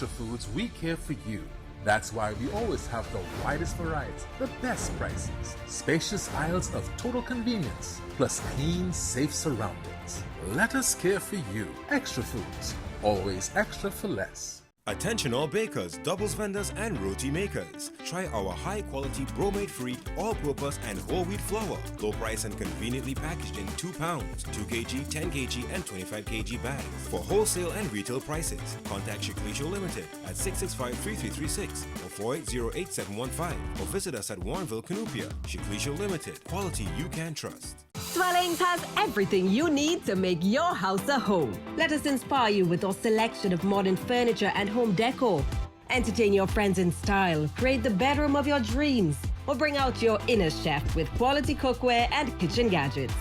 Extra Foods, we care for you. That's why we always have the widest variety, the best prices, spacious aisles of total convenience, plus clean, safe surroundings. Let us care for you. Extra Foods, always extra for less. Attention all bakers, doubles vendors and roti makers. Try our high quality bromate-free, all-purpose and whole wheat flour. Low price and conveniently packaged in 2 pounds, 2 kg, 10 kg and 25 kg bags. For wholesale and retail prices, contact Shiklisho Limited at 665-3336 or 480-8715 or visit us at Warrenville, Cunupia. Shiklisho Limited, quality you can trust. Dwellings has everything you need to make your house a home. Let us inspire you with our selection of modern furniture and home decor. Entertain your friends in style, create the bedroom of your dreams, or bring out your inner chef with quality cookware and kitchen gadgets.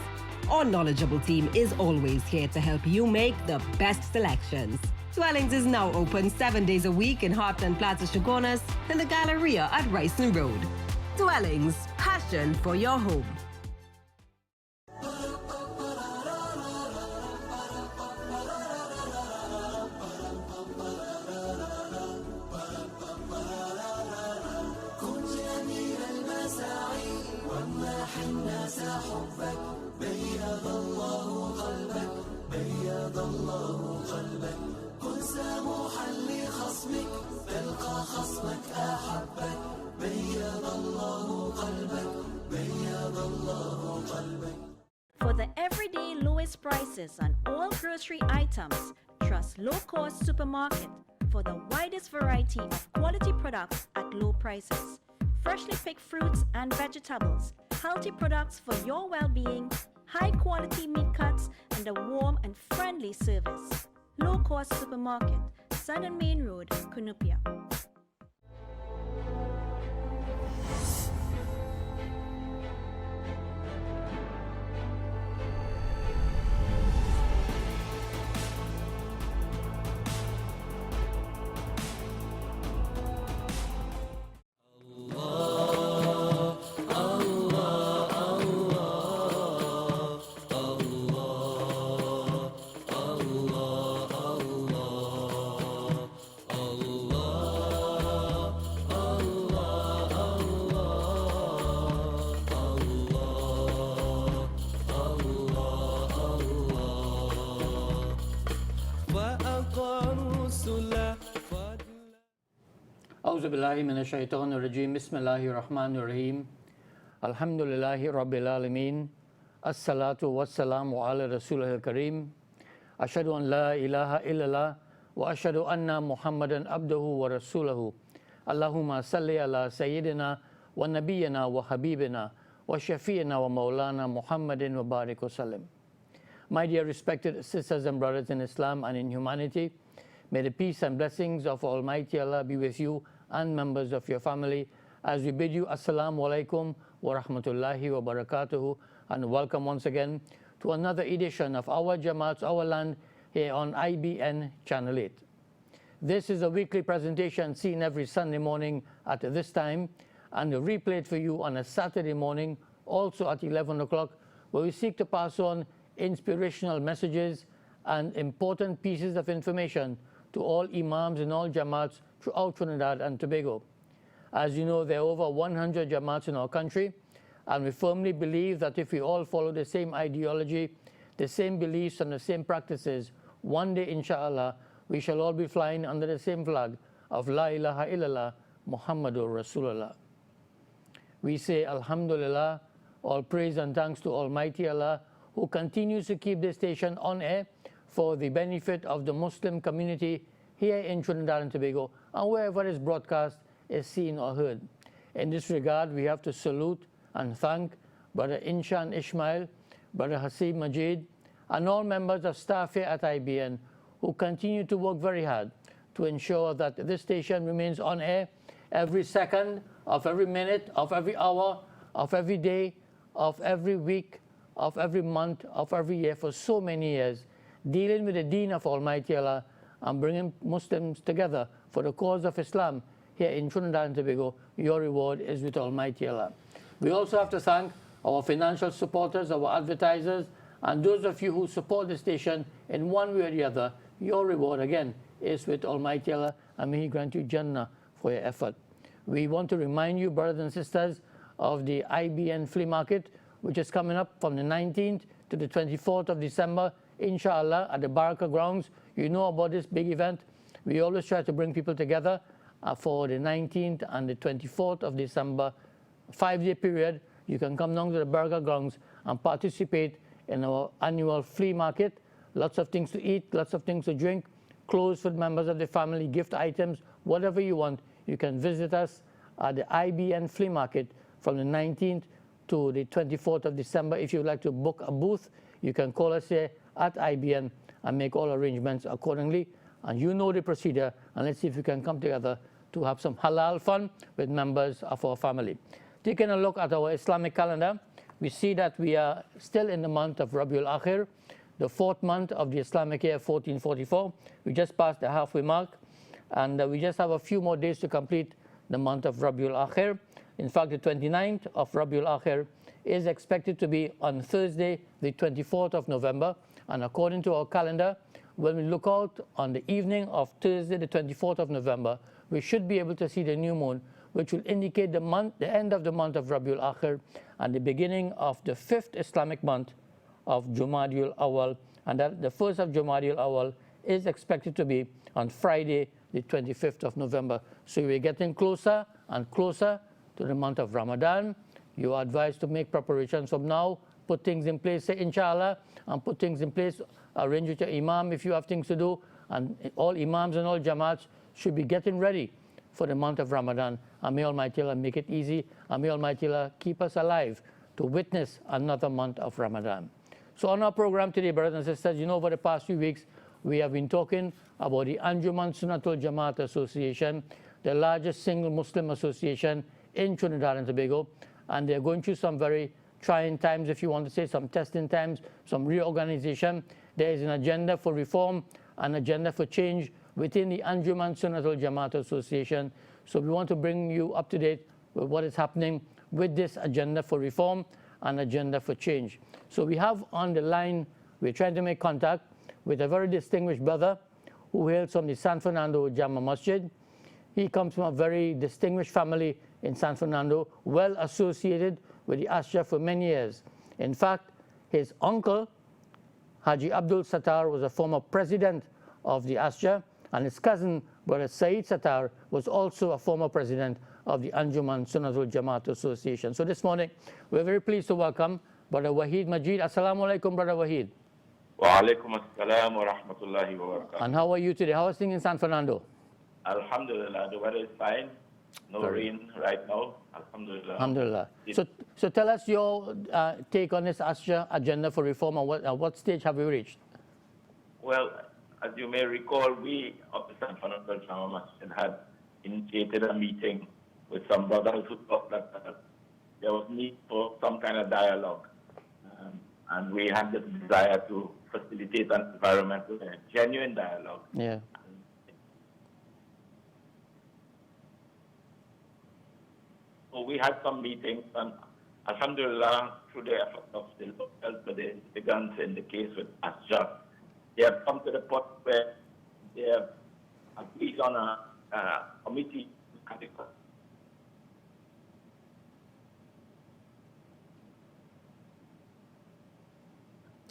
Our knowledgeable team is always here to help you make the best selections. Dwellings is now open 7 days a week in Heartland Plaza, Chaguanas, and the Galleria at Ryson Road. Dwellings, passion for your home. For the everyday lowest prices on all grocery items, trust Low Cost Supermarket for the widest variety of quality products at low prices. Freshly picked fruits and vegetables, healthy products for your well-being, high quality meat cuts, and a warm and friendly service. Low Cost Supermarket, Sun and Main Road, Cunupia. أعوذ بالله من الشيطان الرجيم بسم الله الرحمن الرحيم الحمد لله رب العالمين الصلاة والسلام على رسوله الكريم أشهد أن لا إله إلا الله وأشهد أن محمدا عبده ورسوله اللهم صل على سيدنا ونبينا وحبيبنا وشفيعنا ومولانا محمد وبارك وسلم. My dear respected sisters and brothers in Islam and in humanity, may the peace and blessings of Almighty Allah be with you and members of your family as we bid you Assalamu alaikum wa rahmatullahi wa barakatuhu and welcome once again to another edition of Our Jamaat's Our Land here on IBN Channel 8. This is a weekly presentation seen every Sunday morning at this time and replayed for you on a Saturday morning also at 11 o'clock, where we seek to pass on inspirational messages and important pieces of information to all Imams and all Jamaats throughout Trinidad and Tobago. As you know, there are over 100 Jamaats in our country, and we firmly believe that if we all follow the same ideology, the same beliefs and the same practices, one day, inshallah, we shall all be flying under the same flag of La ilaha illallah Muhammadur Rasulullah. We say Alhamdulillah, all praise and thanks to Almighty Allah, who continues to keep this station on air for the benefit of the Muslim community here in Trinidad and Tobago and wherever its broadcast is seen or heard. In this regard, we have to salute and thank Brother Inshan Ismail, Brother Hasib Majid, and all members of staff here at IBN who continue to work very hard to ensure that this station remains on air every second of every minute, of every hour, of every day, of every week, of every month, of every year for so many years, dealing with the deen of Almighty Allah and bringing Muslims together for the cause of Islam here in Trinidad and Tobago. Your reward is with Almighty Allah. We also have to thank our financial supporters, our advertisers, and those of you who support the station in one way or the other. Your reward, again, is with Almighty Allah, and may He grant you Jannah for your effort. We want to remind you, brothers and sisters, of the IBN flea market, which is coming up from the 19th to the 24th of December, inshallah, at the Baraka grounds. You know about this big event. We always try to bring people together for the 19th and the 24th of December, 5-day period. You can come down to the Baraka grounds and participate in our annual flea market. Lots of things to eat, lots of things to drink, clothes for members of the family, gift items, whatever you want. You can visit us at the IBN flea market from the 19th to the 24th of December. If you would like to book a booth, you can call us here at IBN and make all arrangements accordingly. And you know the procedure, and let's see if we can come together to have some halal fun with members of our family. Taking a look at our Islamic calendar, we see that we are still in the month of Rabiul Akhir, the 4th month of the Islamic year 1444. We just passed the halfway mark, and we just have a few more days to complete the month of Rabiul Akhir. In fact, the 29th of Rabiul Akhir is expected to be on Thursday, the 24th of November. And according to our calendar, when we look out on the evening of Thursday, the 24th of November, we should be able to see the new moon, which will indicate the end of the month of Rabiul Akhir and the beginning of the 5th Islamic month of Jumadil Awal. And that the 1st of Jumadil Awal is expected to be on Friday, the 25th of November. So we're getting closer and closer to the month of Ramadan. You are advised to make preparations from now, put things in place, say inshallah, and put things in place, arrange with your imam if you have things to do, and all imams and all jamaats should be getting ready for the month of Ramadan. And may Almighty Allah make it easy, and may Almighty Allah keep us alive to witness another month of Ramadan. So on our program today, brothers and sisters, you know, over the past few weeks, we have been talking about the Anjuman Sunnatul Jamaat Association, the largest single Muslim association in Trinidad and Tobago, and they're going through some very trying times, if you want to say, some testing times, some reorganization. There is an agenda for reform, an agenda for change within the Anjuman Sunnatul Jamaat Association. So we want to bring you up to date with what is happening with this agenda for reform and agenda for change. So we have on the line, we're trying to make contact with a very distinguished brother who hails from the San Fernando Jama Masjid. He comes from a very distinguished family in San Fernando, well associated with the ASJA for many years. In fact, his uncle, Haji Abdul Sattar, was a former president of the ASJA, and his cousin, Brother Saeed Sattar, was also a former president of the Anjuman Sunnatul Jamaat Association. So this morning, we're very pleased to welcome Brother Wahid Majid. Assalamu alaikum, Brother Wahid. Wa alaikum assalam wa rahmatullahi wa barakatuh. And how are you today? How is things in San Fernando? Alhamdulillah, the weather is fine. No rain right now. Alhamdulillah. Alhamdulillah. So tell us your take on this ASJA agenda for reform, and what stage have we reached? Well, as you may recall, we of the San Fernando Jama Masjid had initiated a meeting with some brothers who thought that there was need for some kind of dialogue. And we had the desire to facilitate an environment with a genuine dialogue. Yeah. So we had some meetings, and alhamdulillah, through the efforts of the local litigants in the case with ASJA, they have come to the point where they have agreed on a committee.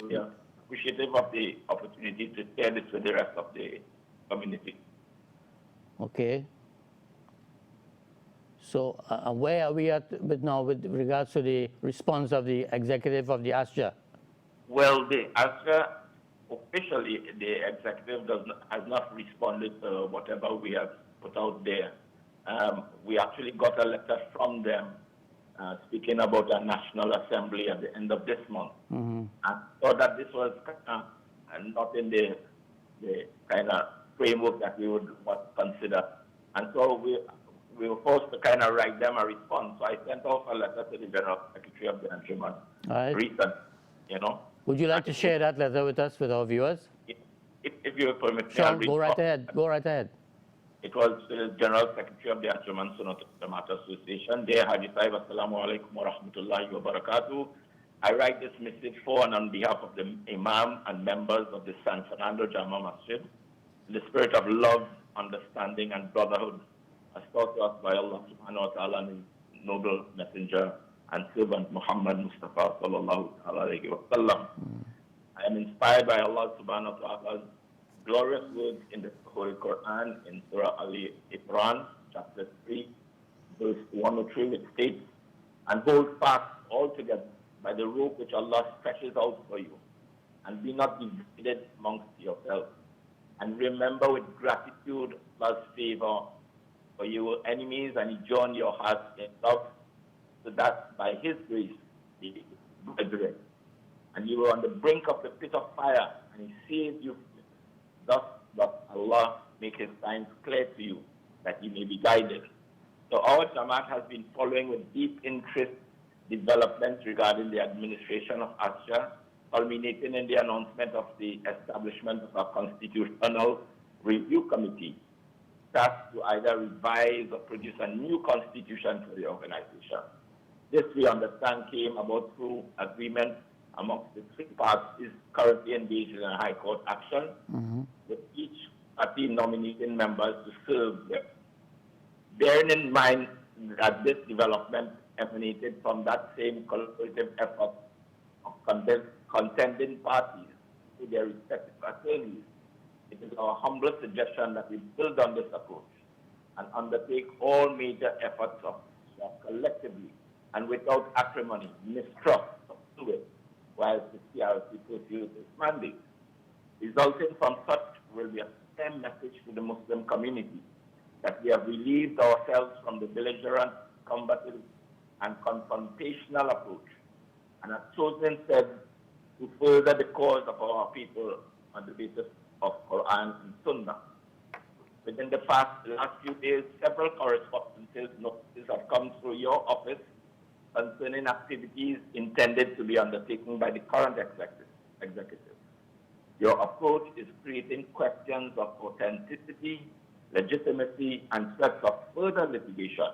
We are appreciative of the opportunity to share this with the rest of the community. Okay. So where are we at now with regards to the response of the executive of the ASJA? Well, the ASJA, officially, the executive has not responded to whatever we have put out there. We actually got a letter from them speaking about a National Assembly at the end of this month. Mm-hmm. And so that this was not in the kind of framework that we would consider. And so we were forced to kind of write them a response. So I sent off a letter to the General Secretary of the Anjuman recently, you know. Would you like to share that letter with us, with our viewers? If you permit me, sure, go right ahead. Go right ahead. It was the General Secretary of the Anjuman Sunnatul Jamaat Association. Dear Haji Saib, Assalamu alaikum wa rahmatullahi wa barakatuh. I write this message for and on behalf of the Imam and members of the San Fernando Jama Masjid in the spirit of love understanding, and brotherhood as taught to us by Allah subhanahu wa ta'ala and His noble messenger and servant Muhammad Mustafa sallallahu alayhi wa sallam. I am inspired by Allah subhanahu wa ta'ala's glorious words in the Holy Quran in Surah Al-Imran, chapter 3, verse 103, which states, "And hold fast altogether by the rope which Allah stretches out for you, and be not divided amongst yourselves. And remember with gratitude Allah's favor for your enemies, and He join your hearts in love, so that by His grace He brethren. And you were on the brink of the pit of fire, and He saved you. Thus does Allah make His signs clear to you, that you may be guided." So our Jamaat has been following with deep interest developments regarding the administration of ASJA, culminating in the announcement of the establishment of a constitutional review committee tasked to either revise or produce a new constitution for the organization. This, we understand, came about through agreement amongst the three parties currently engaged in a High Court action, with each party nominating members to serve them. Bearing in mind that this development emanated from that same collaborative effort of contending parties to their respective attorneys, it is our humble suggestion that we build on this approach and undertake all major efforts of collectively and without acrimony, mistrust, or suet, while the CRC pursues its mandate. Resulting from such will be a firm message to the Muslim community that we have relieved ourselves from the belligerent, combative, and confrontational approach, and have chosen instead to further the cause of our people on the basis of Quran and Sunnah. Within the last few days, several correspondences notices have come through your office concerning activities intended to be undertaken by the current executive. Your approach is creating questions of authenticity, legitimacy, and threats of further litigation,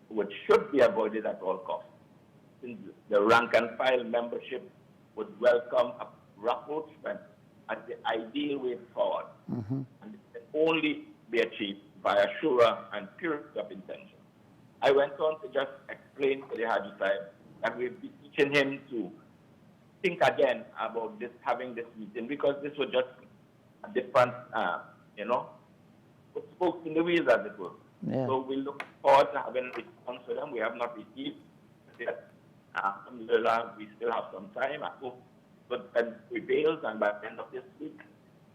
which should be avoided at all costs. Since the rank and file membership would welcome a rapprochement as the ideal way forward, and it can only be achieved via shura and purity of intention. I went on to just explain to the Haji Sahib that we'll be teaching him to think again about having this meeting, because this was just a different, spokes in the wheels, as it were. Yeah. So we look forward to having a response for them. We have not received yet. Alhamdulillah, we still have some time. I hope that prevails, and by the end of this week,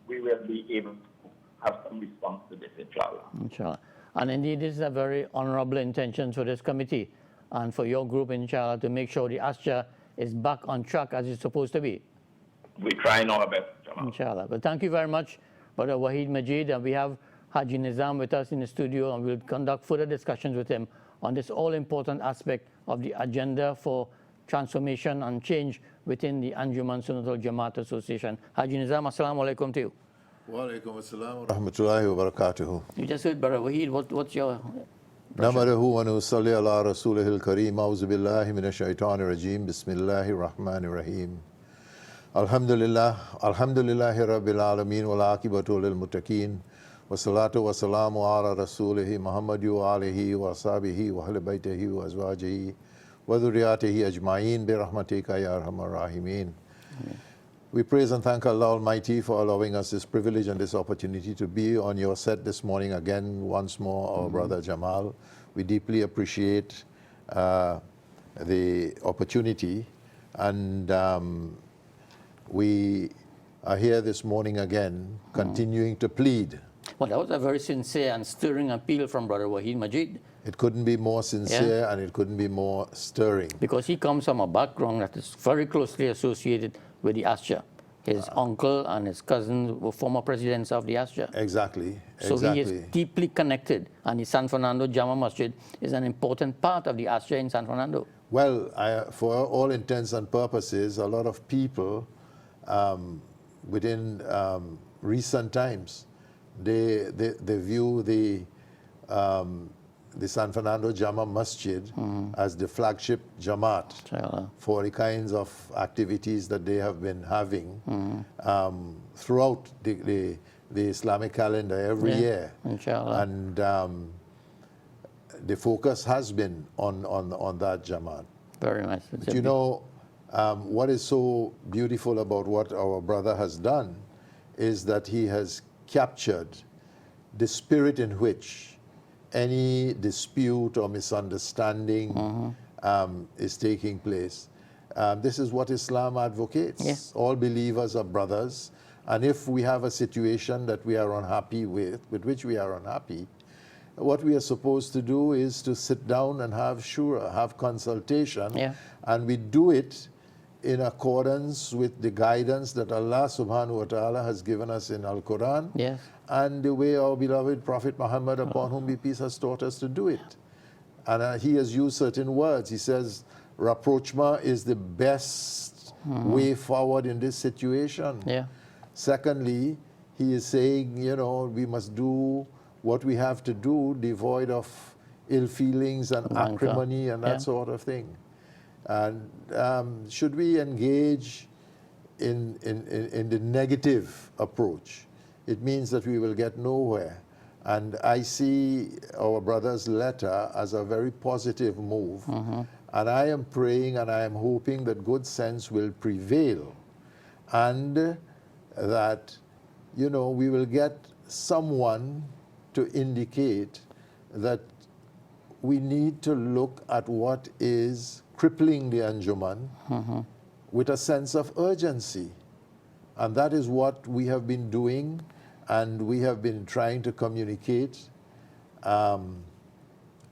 we will be able to have some response to this, inshallah. Inshallah. And indeed, this is a very honorable intention for this committee and for your group, inshallah, to make sure the ASJA is back on track as it's supposed to be. We try our best, Jamal. Inshallah. But thank you very much, Brother Wahid Majid, and we have Haji Nizam with us in the studio, and we'll conduct further discussions with him on this all-important aspect of the agenda for transformation and change within the Anjuman Sunnatul Jamaat Association. Haji Nizam, assalamu alaikum to you. Wa alaikum assalam wa rahmatullahi wa barakatuhu. You just heard Brother Wahid, what's your... نحمده ونصلي على رسوله الكريم أعوذ بالله من الشيطان الرجيم بسم الله الرحمن الرحيم الحمد لله رب العالمين والعاقبة للمتقين والصلاة والسلام على رسوله محمد وآله وصحبه وأهل بيته وأزواجه وذرياته أجمعين برحمتك يا أرحم الراحمين. We praise and thank Allah Almighty for allowing us this privilege and this opportunity to be on your set this morning again, once more, our brother Jamal. We deeply appreciate the opportunity, and we are here this morning again, continuing to plead. Well, that was a very sincere and stirring appeal from Brother Wahid Majid. It couldn't be more sincere, and it couldn't be more stirring. Because he comes from a background that is very closely associated with the ASJA. His uncle and his cousin were former presidents of the ASJA. Exactly. So he is deeply connected, and the San Fernando Jama Masjid is an important part of the ASJA in San Fernando. Well, for all intents and purposes, a lot of people within recent times, they view the San Fernando Jama Masjid as the flagship Jamaat for the kinds of activities that they have been having throughout the the Islamic calendar every year. Inshallah. And the focus has been on that Jamaat. Very nice. But you know, what is so beautiful about what our brother has done is that he has captured the spirit in which any dispute or misunderstanding is taking place. This is what Islam advocates. Yeah. All believers are brothers. And if we have a situation that we are unhappy with which we are unhappy, what we are supposed to do is to sit down and have shura, have consultation. Yeah. And we do it in accordance with the guidance that Allah subhanahu wa ta'ala has given us in Al-Quran. Yes. And the way our beloved Prophet Muhammad, upon whom be peace, has taught us to do it. And he has used certain words. He says, rapprochement is the best way forward in this situation. Yeah. Secondly, he is saying, you know, we must do what we have to do, devoid of ill feelings and acrimony and that sort of thing. And should we engage in the negative approach, it means that we will get nowhere. And I see our brother's letter as a very positive move. And I am praying and I am hoping that good sense will prevail and that, you know, we will get someone to indicate that we need to look at what is crippling the Anjuman with a sense of urgency. And that is what we have been doing, and we have been trying to communicate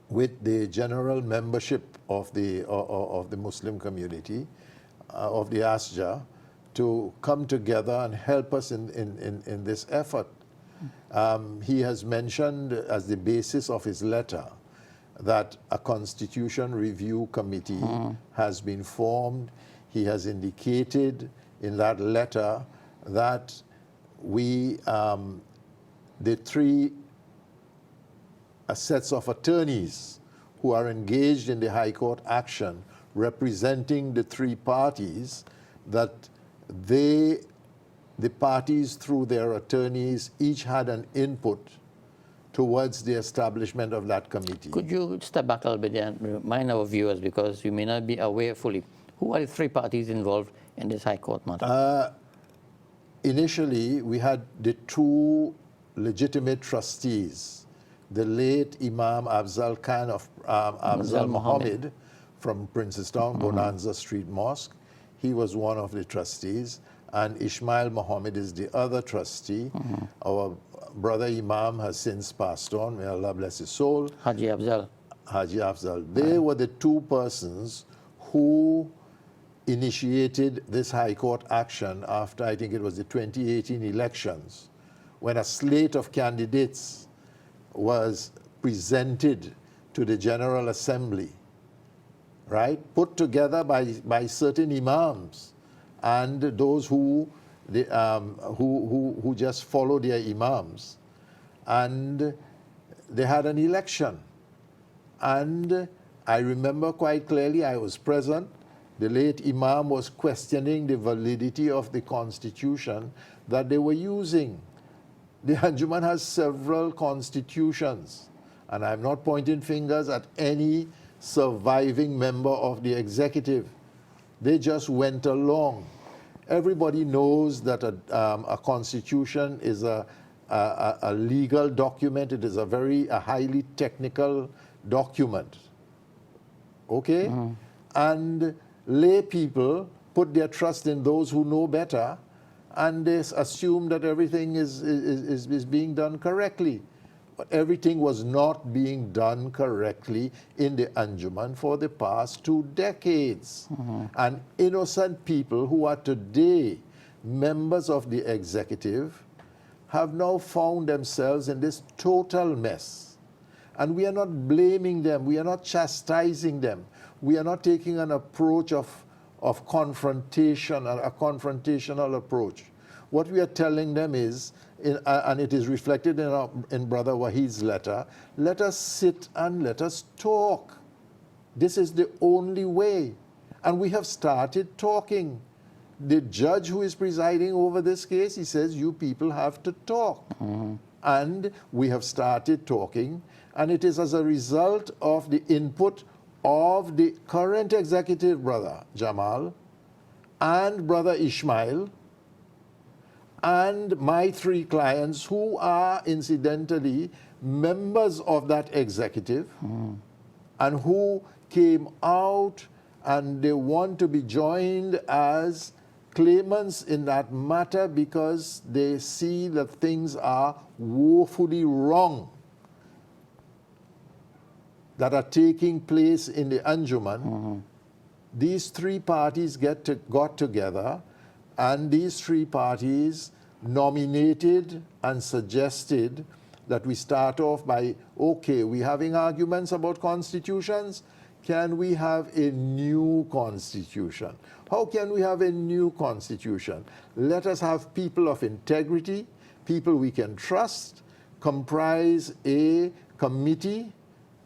with the general membership of the Muslim community, of the ASJA, to come together and help us in this effort. He has mentioned as the basis of his letter that a constitution review committee has been formed. He has indicated in that letter that we, the three sets of attorneys who are engaged in the High Court action representing the three parties, that the parties through their attorneys each had an input towards the establishment of that committee. Could you step back a little bit and remind our viewers, because you may not be aware fully, who are the three parties involved in this High Court matter? Initially, we had the two legitimate trustees, the late Imam Afzal Khan of Afzal Muhammad from Princestown, Bonanza Street Mosque. He was one of the trustees, and Ismail Muhammad is the other trustee. Our brother Imam has since passed on, may Allah bless his soul. Haji Afzal. Haji Afzal. They were the two persons who initiated this High Court action after, I think it was the 2018 elections, when a slate of candidates was presented to the General Assembly, right? Put together by certain imams and those who just follow their imams. And they had an election. And I remember quite clearly, I was present, the late imam was questioning the validity of the constitution that they were using. The Anjuman has several constitutions, and I'm not pointing fingers at any surviving member of the executive. They just went along. Everybody knows that a constitution is a legal document. It is a highly technical document. Okay? And lay people put their trust in those who know better, and they assume that everything is being done correctly. But everything was not being done correctly in the Anjuman for the past 2 decades. And innocent people who are today members of the executive have now found themselves in this total mess. And we are not blaming them, we are not chastising them, we are not taking an approach of confrontation, a confrontational approach. What we are telling them is, and it is reflected in Brother Wahid's letter, let us sit and let us talk. This is the only way. And we have started talking. the judge who is presiding over this case, he says, you people have to talk. And we have started talking, and it is as a result of the input of the current executive brother, Jamal, and brother Ishmael, and my 3 clients who are incidentally members of that executive and who came out and they want to be joined as claimants in that matter because they see that things are woefully wrong that are taking place in the Anjuman. These 3 parties got together, and these 3 parties nominated and suggested that we start off by, okay, we're having arguments about constitutions. Can we have a new constitution? How can we have a new constitution? Let us have people of integrity, people we can trust, comprise a committee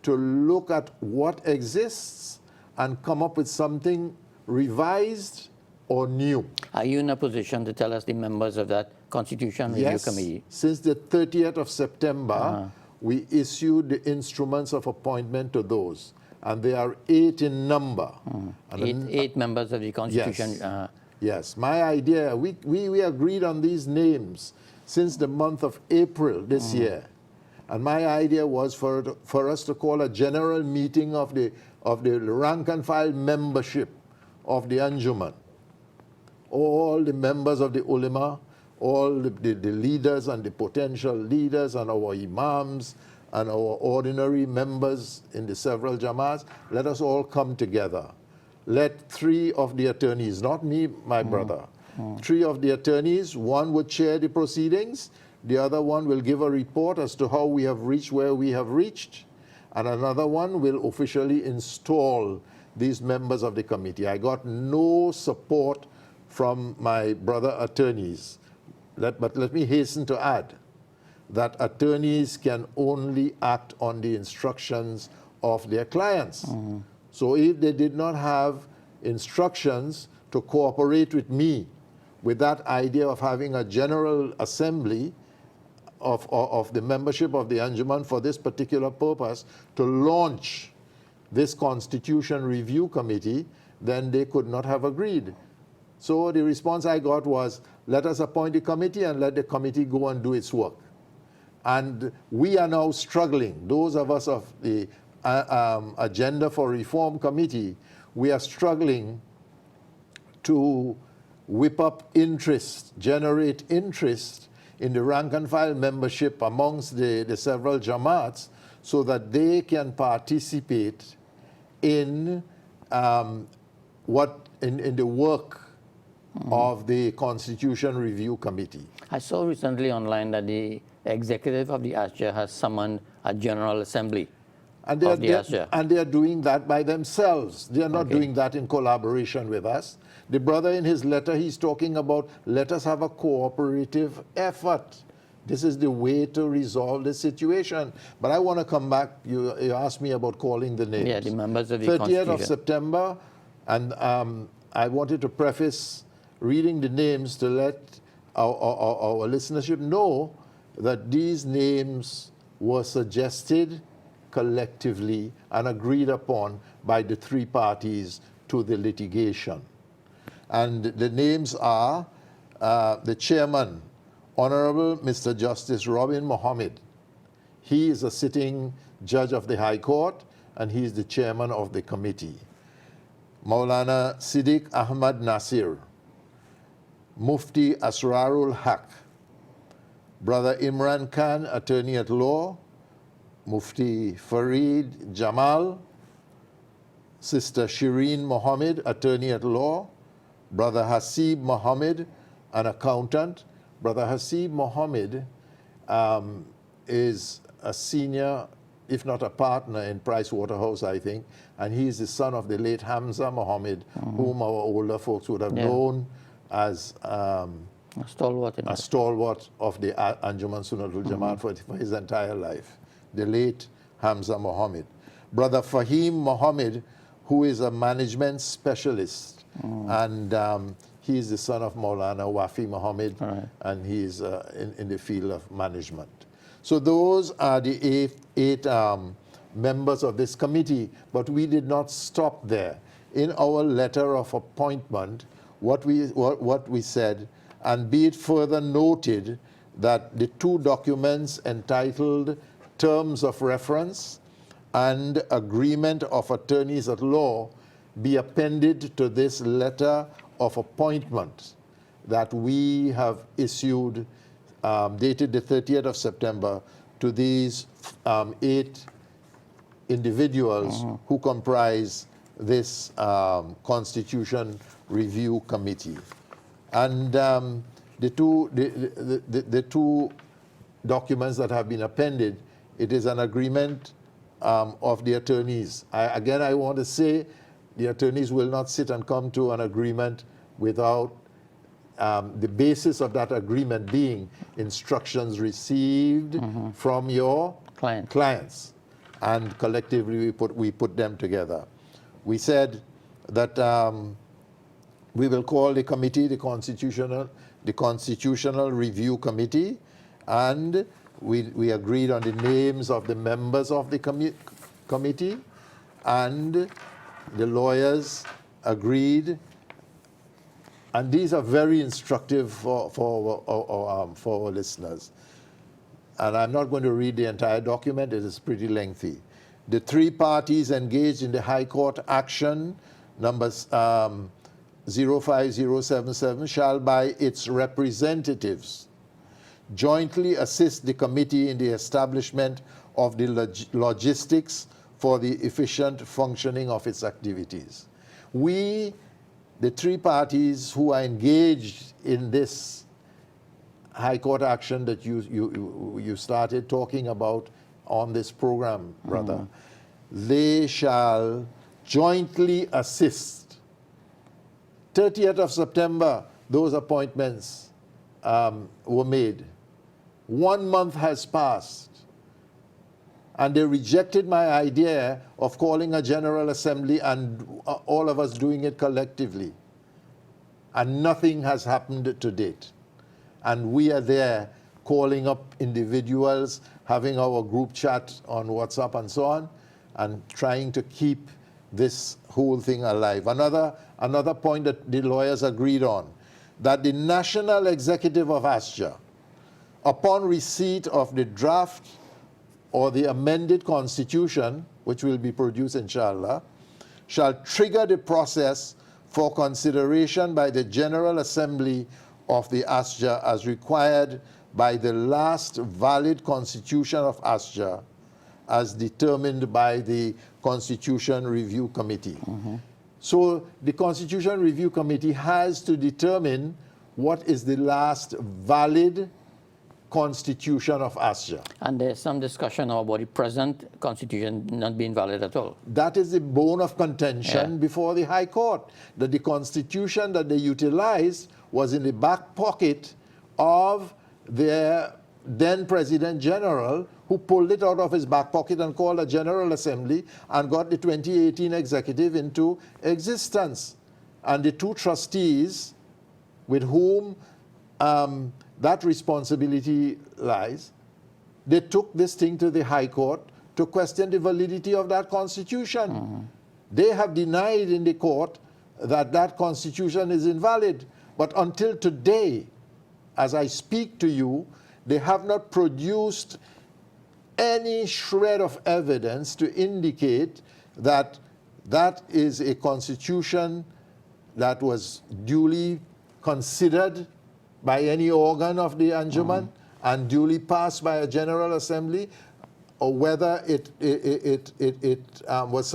to look at what exists and come up with something revised or new. Are you in a position to tell us the members of that Constitution Review Committee? Since the 30th of September, we issued the instruments of appointment to those, and they are 8 in number. And 8 members of the Constitution. Yes. Yes, my idea, we agreed on these names since the month of April this year. And my idea was for us to call a general meeting of the rank and file membership of the Anjuman. All the members of the ulama, all the leaders and the potential leaders and our imams and our ordinary members in the several jamaats, let us all come together. Let 3 of the attorneys, not me, my brother, 3 of the attorneys, one would chair the proceedings, the other one will give a report as to how we have reached where we have reached, and another one will officially install these members of the committee. I got no support from my brother attorneys. But let me hasten to add that attorneys can only act on the instructions of their clients. So if they did not have instructions to cooperate with me with that idea of having a general assembly of the membership of the Anjuman for this particular purpose to launch this Constitution Review Committee, then they could not have agreed. So the response I got was, let us appoint a committee and let the committee go and do its work. And we are now struggling, those of us of the Agenda for Reform Committee, we are struggling to whip up interest, generate interest in the rank and file membership amongst the several jamaats so that they can participate in the work of the Constitution Review Committee. I saw recently online that the executive of the ASJA has summoned a General Assembly of the ASJA. And they are doing that by themselves. They are not doing that in collaboration with us. The brother in his letter, he's talking about, let us have a cooperative effort. This is the way to resolve the situation. But I want to come back. You asked me about calling the names. Yeah, the members of the 30th Constitution. of September, and I wanted to preface reading the names to let our listenership know that these names were suggested collectively and agreed upon by the 3 parties to the litigation. And the names are the chairman, Honorable Mr. Justice Robin Mohammed. He is a sitting judge of the High Court, and he is the chairman of the committee. Maulana Siddiq Ahmad Nasir, Mufti Asrarul Haq, Brother Imran Khan, attorney at law, Mufti Farid Jamal, Sister Shireen Mohammed, attorney at law, Brother Hasib Mohammed, an accountant. Brother Hasib Mohammed is a senior, if not a partner, in Price Waterhouse, I think, and he is the son of the late Hamza Mohammed, whom our older folks would have known as a stalwart of the Anjuman Sunnatul Jamaat for his entire life, the late Hamza Mohammed. Brother Fahim Mohammed, who is a management specialist, and He is the son of Maulana Wafi Muhammad, Right. and he is in the field of management. So those are the eight members of this committee, but we did not stop there. In our letter of appointment, what we said, and be it further noted that the two documents entitled Terms of Reference and Agreement of Attorneys at Law be appended to this letter of appointment that we have issued, dated the 30th of September, to these 8 individuals who comprise this Constitution Review Committee. And the two documents that have been appended, it is an agreement of the attorneys. Again, I want to say the attorneys will not sit and come to an agreement without the basis of that agreement being instructions received from your clients. And collectively we put them together. We said that we will call the committee the Constitutional Review Committee, and we agreed on the names of the members of the committee, and the lawyers agreed. And these are very instructive for our listeners. And I'm not going to read the entire document, it is pretty lengthy. The 3 parties engaged in the High Court action, numbers 05077, shall by its representatives jointly assist the committee in the establishment of the logistics for the efficient functioning of its activities. We, the 3 parties who are engaged in this High Court action that you started talking about on this program, brother, they shall jointly assist. 30th of September, those appointments were made. 1 month has passed, and they rejected my idea of calling a General Assembly and all of us doing it collectively. And nothing has happened to date. And we are there calling up individuals, having our group chat on WhatsApp and so on, and trying to keep this whole thing alive. Another point that the lawyers agreed on, that the National Executive of ASJA, upon receipt of the draft or the amended constitution, which will be produced inshallah, shall trigger the process for consideration by the General Assembly of the ASJA as required by the last valid constitution of ASJA as determined by the Constitution Review Committee. So the Constitution Review Committee has to determine what is the last valid constitution of ASJA. And there's some discussion about the present constitution not being valid at all. That is the bone of contention before the High Court, that the constitution that they utilized was in the back pocket of their then President General, who pulled it out of his back pocket and called a General Assembly and got the 2018 executive into existence. And the 2 trustees with whom that responsibility lies, they took this thing to the High Court to question the validity of that constitution. They have denied in the court that that constitution is invalid. But until today, as I speak to you, they have not produced any shred of evidence to indicate that that is a constitution that was duly considered by any organ of the Anjuman and duly passed by a General Assembly, or whether it was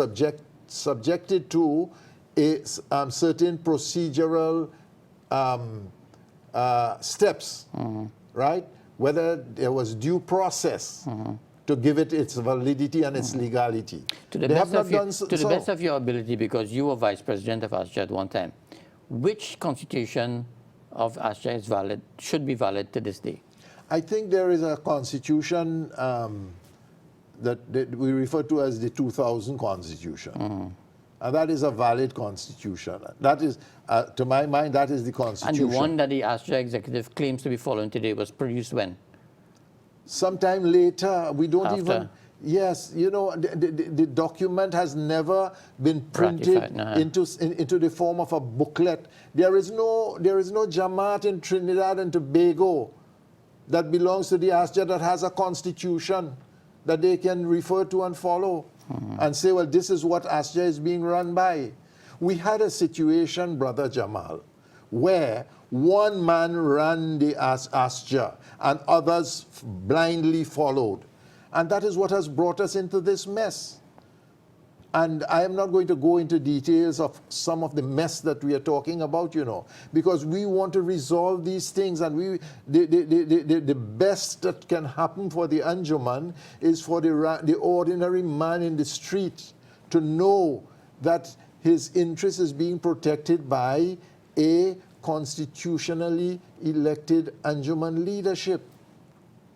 subjected to a certain procedural steps, right? Whether there was due process to give it its validity and its legality. To the best of your ability, because you were Vice President of ASJA at one time, which constitution of ASJA is valid, should be valid to this day? I think there is a constitution that we refer to as the 2000 Constitution. And that is a valid constitution. That is, to my mind, that is the constitution. And the one that the ASJA executive claims to be following today was produced when? Sometime later. We don't After. even... Yes, you know, the document has never been printed into the form of a booklet. There is no Jamaat in Trinidad and Tobago that belongs to the ASJA that has a constitution that they can refer to and follow and say, well, this is what ASJA is being run by. We had a situation, Brother Jamal, where one man ran the ASJA and others blindly followed. And that is what has brought us into this mess. And I am not going to go into details of some of the mess that we are talking about, you know, because we want to resolve these things. And the best that can happen for the Anjuman is for the ordinary man in the street to know that his interest is being protected by a constitutionally elected Anjuman leadership.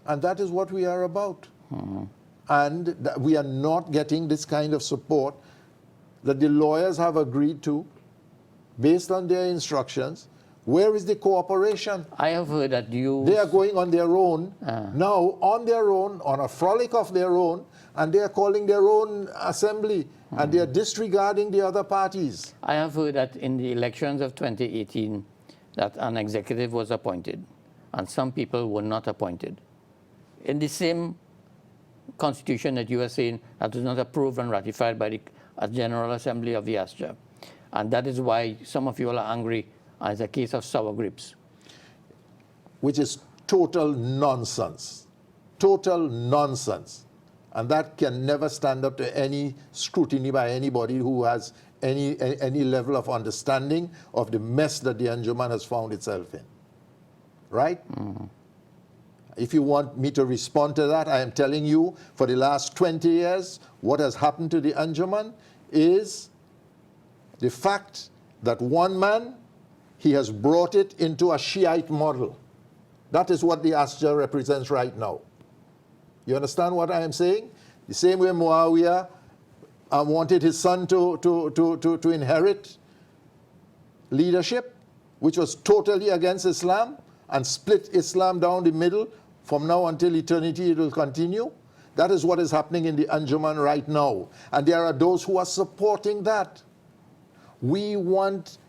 And that is what we are about. And we are not getting this kind of support that the lawyers have agreed to based on their instructions. Where is the cooperation? I have heard that they are going on their own, now on their own, on a frolic of their own, and they are calling their own assembly, and they are disregarding the other parties. I have heard that in the elections of 2018 that an executive was appointed and some people were not appointed. In the same constitution that you are saying that was not approved and ratified by the General Assembly of the ASJA. And that is why some of you all are angry, and it's a case of sour grapes. Which is total nonsense. Total nonsense. And that can never stand up to any scrutiny by anybody who has any level of understanding of the mess that the Anjuman has found itself in. Right? If you want me to respond to that, I am telling you, for the last 20 years, what has happened to the Anjuman is the fact that one man, he has brought it into a Shiite model. That is what the ASJA represents right now. You understand what I am saying? The same way Muawiyah wanted his son to inherit leadership, which was totally against Islam, and split Islam down the middle. From now until eternity, it will continue. That is what is happening in the Anjuman right now. And there are those who are supporting that. We want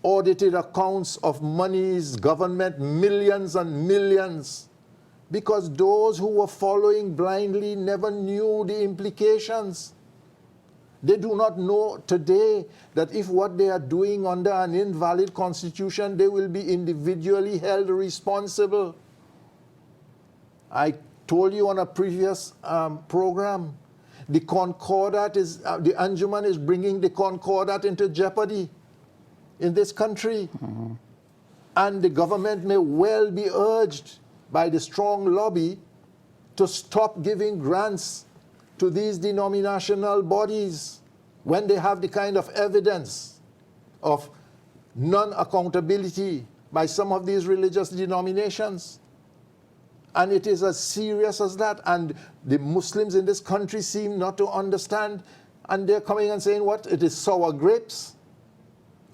audited accounts of monies, government, millions and millions. Because those who were following blindly never knew the implications. They do not know today that if what they are doing under an invalid constitution, they will be individually held responsible. I told you on a previous program, the Concordat is, the Anjuman is bringing the Concordat into jeopardy in this country. And the government may well be urged by the strong lobby to stop giving grants to these denominational bodies when they have the kind of evidence of non-accountability by some of these religious denominations. And it is as serious as that. And the Muslims in this country seem not to understand. And they're coming and saying, what? It is sour grapes.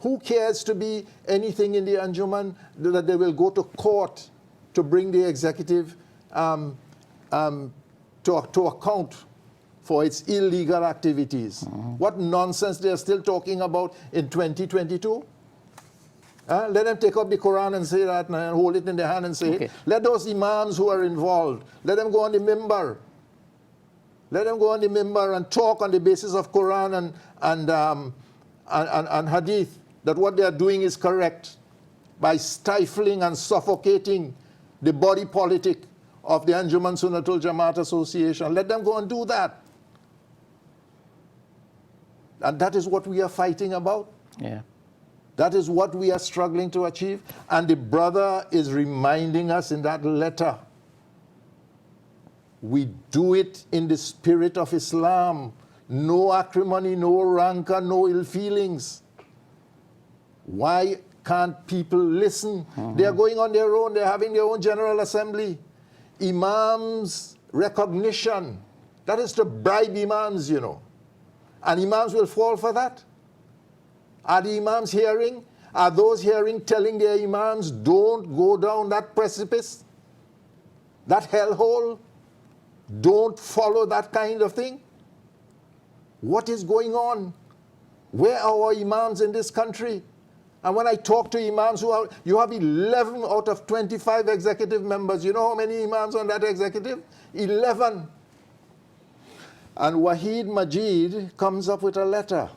Who cares to be anything in the Anjuman that they will go to court to bring the executive to account for its illegal activities? What nonsense they're still talking about in 2022? Let them take up the Quran and say that and hold it in their hand and say it. Let those imams who are involved, let them go on the mimbar. Let them go on the mimbar and talk on the basis of Quran and Hadith, that what they are doing is correct by stifling and suffocating the body politic of the Anjuman Sunnatul Jamaat Association. Let them go and do that. And that is what we are fighting about. Yeah. That is what we are struggling to achieve. And the brother is reminding us in that letter, we do it in the spirit of Islam. No acrimony, no rancor, no ill feelings. Why can't people listen? They are going on their own. They're having their own General Assembly. Imams' recognition. That is to bribe imams, you know. And imams will fall for that. Are the imams hearing? Are those hearing telling their imams, don't go down that precipice, that hellhole? Don't follow that kind of thing? What is going on? Where are our imams in this country? And when I talk to imams you have 11 out of 25 executive members. You know how many imams on that executive? 11. And Wahid Majid comes up with a letter.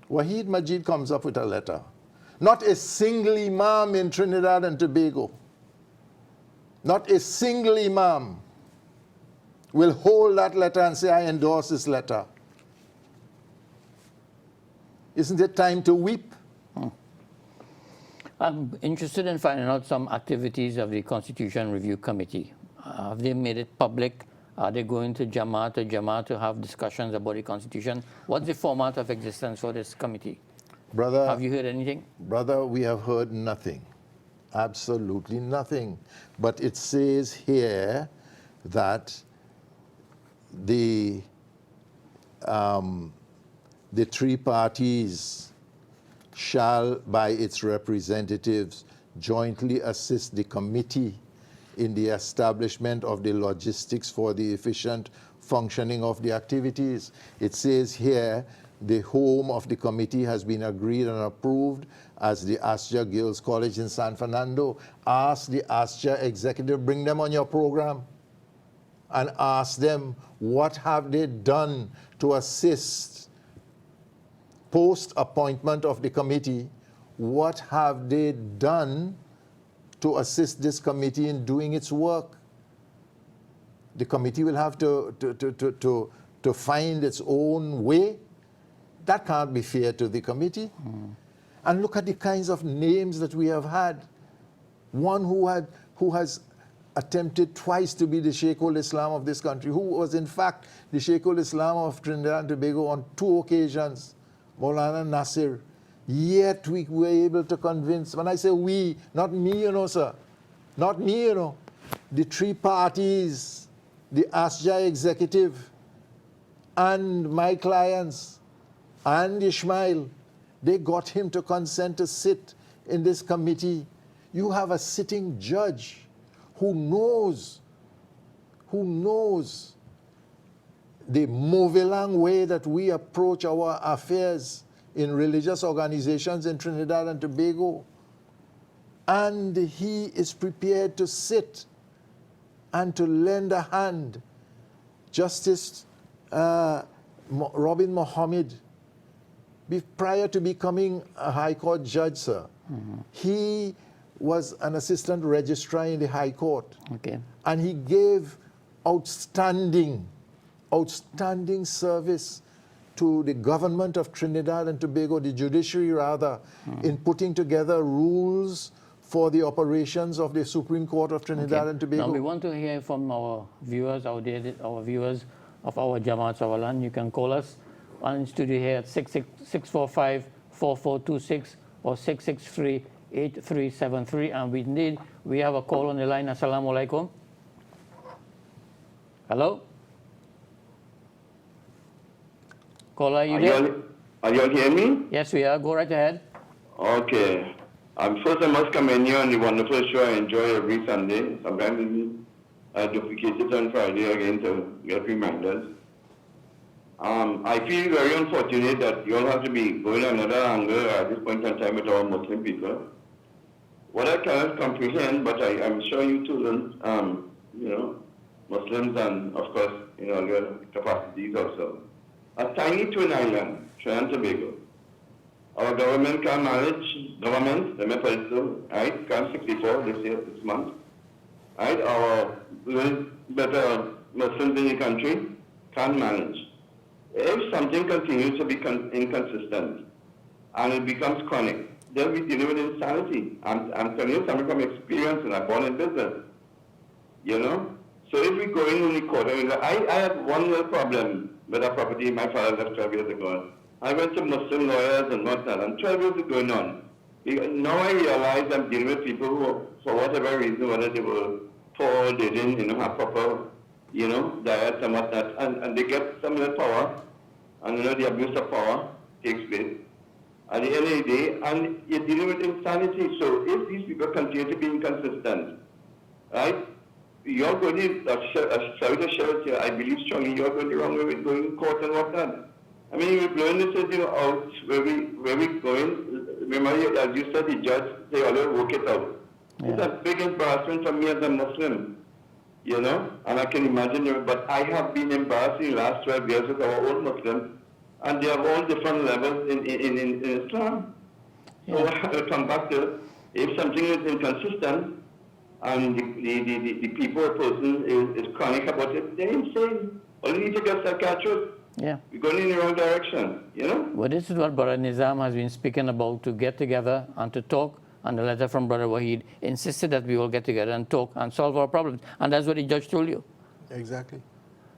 Wahid Majid comes up with a letter. Not a single imam in Trinidad and Tobago, not a single imam will hold that letter and say, I endorse this letter. Isn't it time to weep? I'm interested in finding out some activities of the Constitution Review Committee. Have they made it public? Are they going to Jama to have discussions about the Constitution? What's the format of existence for this committee? Brother, have you heard anything? Brother, we have heard nothing. Absolutely nothing. But it says here that the three parties shall, by its representatives, jointly assist the committee in the establishment of the logistics for the efficient functioning of the activities. It says here, the home of the committee has been agreed and approved as the ASJA Girls College in San Fernando. Ask the ASJA executive, bring them on your program and ask them what have they done to assist post-appointment of the committee. What have they done to assist this committee in doing its work? The committee will have to find its own way. That can't be fair to the committee. And look at the kinds of names that we have had. One who has attempted twice to be the Sheikhul Islam of this country, who was in fact the Sheikhul Islam of Trinidad and Tobago on 2 occasions, Maulana Nasir. Yet we were able to convince, when I say we, not me, you know, sir, not me, you know, the three parties, the ASJA executive, and my clients, and Ishmael, they got him to consent to sit in this committee. You have a sitting judge who knows the Movelang way that we approach our affairs in religious organizations in Trinidad and Tobago. And he is prepared to sit and to lend a hand. Justice Robin Mohammed, prior to becoming a High Court judge, sir, he was an assistant registrar in the High Court. Okay. And he gave outstanding service to the government of Trinidad and Tobago, the judiciary rather, in putting together rules for the operations of the Supreme Court of Trinidad and Tobago. Now we want to hear from our viewers, our viewers of our Jamaat of Land. You can call us on studio here at 645-4426 or 663-8373. And we have a call on the line. Assalamu alaikum. Hello? Caller, are you there? Are you all hearing me? Yes, we are. Go right ahead. Okay. First, I must commend you on the wonderful show I enjoy every Sunday. Sometimes I duplicate it on Friday again to get reminders. I feel very unfortunate that you all have to be going another angle at this point in time with our Muslim people. What I cannot comprehend, but I'm sure you too don't, Muslims and, of course, your capacities also. A tiny twin island, Trinidad and Tobago. Our government can manage, let me put it so, right, can 64 this month. Right, our little better Muslims in the country can manage. If something continues to be inconsistent and it becomes chronic, they'll be dealing with insanity. I'm telling you something from experience, and I'm born in business. So if we go in the court, I had one little problem with a property my father left 12 years ago. I went to Muslim lawyers and whatnot, and 12 years is going on. Now I realize I'm dealing with people who, for whatever reason, whether they were poor, they didn't have proper, diet and whatnot, and they get some of the power, and the abuse of power takes place at the end of the day, and you're dealing with insanity. So if these people continue to be inconsistent, right, you're going to, sorry to shout here, I believe strongly you're going the wrong way with going to court and whatnot. I mean, we're blowing this out where we going. Remember, as you said, the judge, they always work it out. Yeah. It's a big embarrassment for me as a Muslim, you know, and I can imagine, but I have been embarrassed in the last 12 years with our own Muslims, and they have all different levels in Islam. Yeah. So I'll come back to, if something is inconsistent, and the people or person is chronic about it, they're insane. Only need to get psychiatrist. Yeah. We're going in the wrong direction, you know? Well, this is what Brother Nizam has been speaking about, to get together and to talk. And the letter from Brother Wahid insisted that we all get together and talk and solve our problems. And that's what the judge told you. Exactly.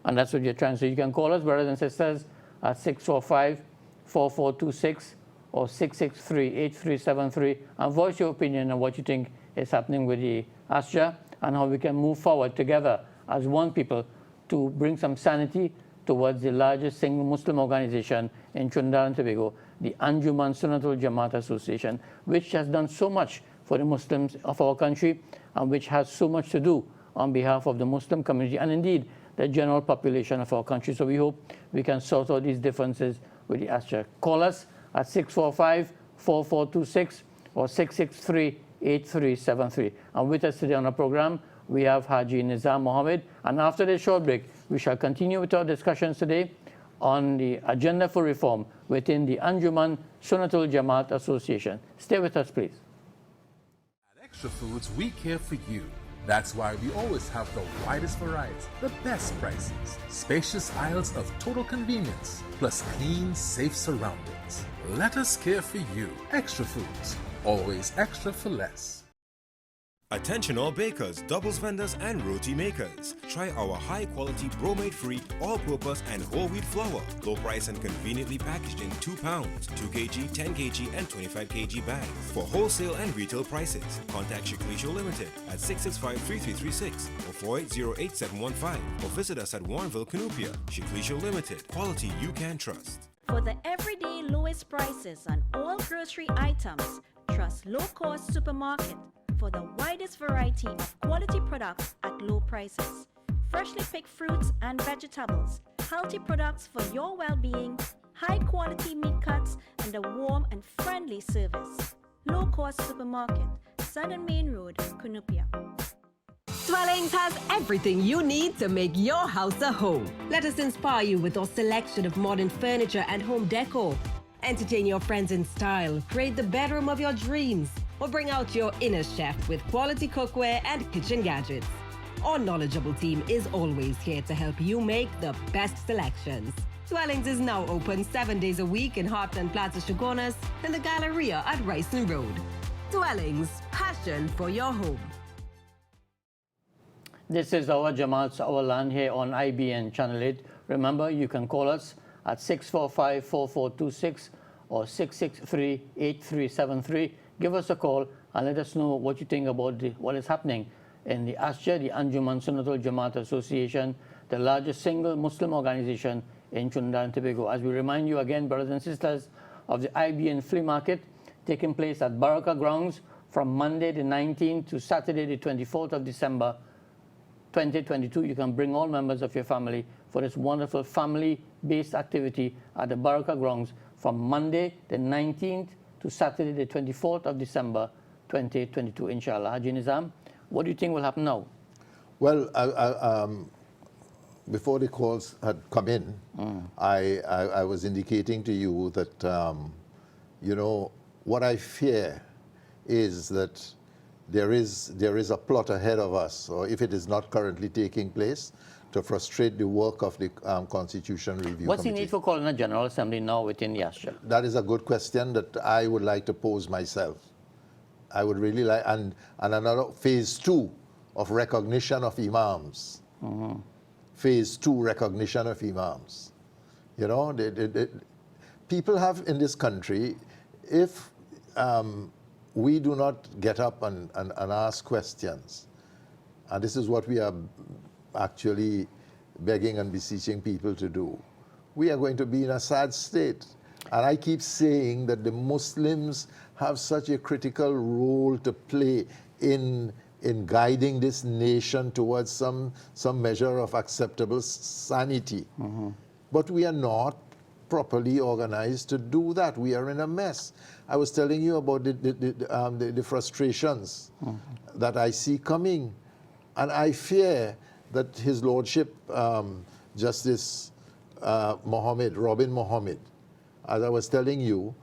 And that's what you're trying to. So you can call us, brothers and sisters, at 645-4426 or 663-8373 and voice your opinion on what you think is happening with the ASJA and how we can move forward together as one people to bring some sanity towards the largest single Muslim organization in Trinidad and Tobago, the Anjuman Sunnatul Jamaat Association, which has done so much for the Muslims of our country and which has so much to do on behalf of the Muslim community and indeed the general population of our country. So we hope we can sort out these differences with the ASJA. Call us at 645-4426 or 663-8373. And with us today on our program, we have Haji Nizam Mohammed. And after this short break, we shall continue with our discussions today on the agenda for reform within the Anjuman Sunnatul Jamaat Association. Stay with us, please. At Extra Foods, we care for you. That's why we always have the widest varieties, the best prices, spacious aisles of total convenience, plus clean, safe surroundings. Let us care for you. Extra Foods, always extra for less. Attention all bakers, doubles vendors and roti makers. Try our high quality bromate free, all purpose and whole wheat flour. Low price and conveniently packaged in 2 pounds, 2 kg, 10 kg and 25 kg bags. For wholesale and retail prices, contact Shiklisho Limited at 665-3336 or 480-8715 or visit us at Warrenville, Canupia. Shiklisho Limited, quality you can trust. For the everyday lowest prices on all grocery items, trust Low Cost Supermarket for the widest variety of quality products at low prices. Freshly picked fruits and vegetables, healthy products for your well-being, high quality meat cuts, and a warm and friendly service. Low Cost Supermarket, Southern Main Road, Canupia. Dwellings has everything you need to make your house a home. Let us inspire you with our selection of modern furniture and home decor. Entertain your friends in style, create the bedroom of your dreams, or bring out your inner chef with quality cookware and kitchen gadgets. Our knowledgeable team is always here to help you make the best selections. Dwellings is now open 7 days a week in Heartland Plaza, Shogunas, and the Galleria at Ryson Road. Dwellings, passion for your home. This is our Jamaat's Our Land here on IBN Channel 8. Remember, you can call us at 645-4426 or 663-8373. Give us a call and let us know what you think about what is happening in the ASJA, the Anjuman Sunnatul Jamaat Association, the largest single Muslim organization in Trinidad and Tobago. As we remind you again, brothers and sisters, of the IBN Flea Market taking place at Baraka Grounds from Monday the 19th to Saturday the 24th of December 2022. You can bring all members of your family for this wonderful family-based activity at the Baraka Grounds from Monday the 19th to Saturday the 24th of December 2022, inshallah. Haji Nizam, what do you think will happen now? Well, before the calls had come in, I was indicating to you that, you know, what I fear is that there is a plot ahead of us, or if it is not currently taking place, to frustrate the work of the Constitution Review What's Committee. the need for calling a General Assembly now within the ASJA? That is a good question that I would like to pose myself. I would really like, and another phase 2 of recognition of imams. Phase 2 recognition of imams. You know, people have in this country, if we do not get up and ask questions, and this is what we are actually begging and beseeching people to do, we are going to be in a sad state. And I keep saying that the Muslims have such a critical role to play in guiding this nation towards some measure of acceptable sanity. But we are not properly organized to do that. We are in a mess. I was telling you about the frustrations that I see coming. And I fear that His Lordship, Justice Robin Mohammed, as I was telling you,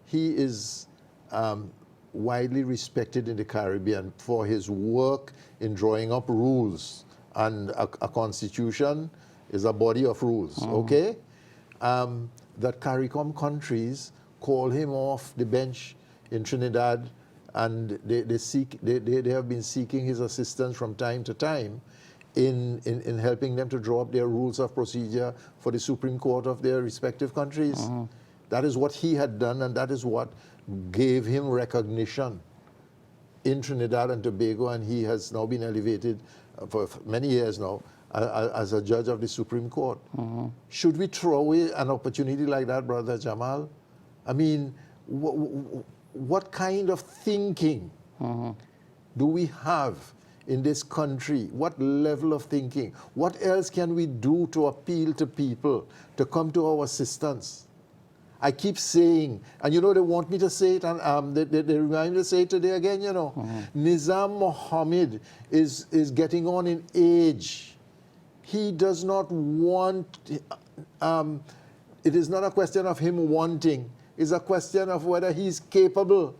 he is widely respected in the Caribbean for his work in drawing up rules. And a constitution is a body of rules, okay? That CARICOM countries call him off the bench in Trinidad, and they have been seeking his assistance from time to time in helping them to draw up their rules of procedure for the Supreme Court of their respective countries. That is what he had done, and that is what gave him recognition in Trinidad and Tobago, and he has now been elevated for many years now as a judge of the Supreme Court. Should we throw away an opportunity like that, Brother Jamal? I mean, what kind of thinking do we have in this country? What level of thinking? What else can we do to appeal to people to come to our assistance? I keep saying, and you know they want me to say it, and they remind me to say it today again, you know. Nizam Mohammed is getting on in age. He does not want, it is not a question of him wanting, it's a question of whether he's capable.